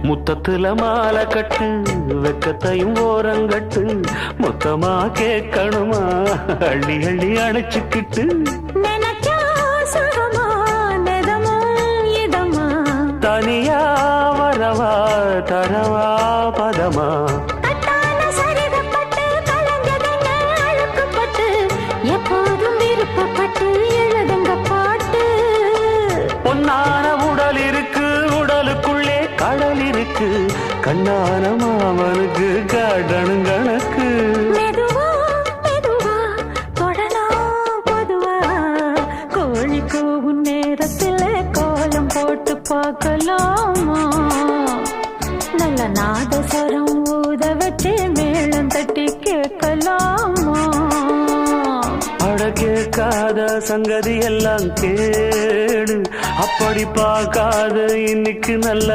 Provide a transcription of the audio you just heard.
முத்தத்துல மாலை கட்டு வெக்கத்தையும் ஓரங்கட்டு மொத்தமா கேட்கணுமா அள்ளி அள்ளி அணைச்சுக்கிட்டு தனியா வரவா தரவா பதமா எப்போதும் விருப்பப்பட்டு எழுதுங்க பாட்டு பொன்னான உடல் இருக்கு உடலுக்குள்ளே கடல் இருக்கு கண்ணான மாமனுக்கு காடணும் கணக்கு மெதுவா மெதுவா தொடலாம் பொதுவா கோழி கூவும் நேரத்தில் கோலம் போட்டு பார்க்கலாமா நல்ல நாதஸ்வரம் ஊத வச்சு மேளம் தட்டி கேட்கலாமா அட கேட்காத சங்கதி எல்லாம் கேடு அப்படி பார்க்காத இன்னைக்கு நல்ல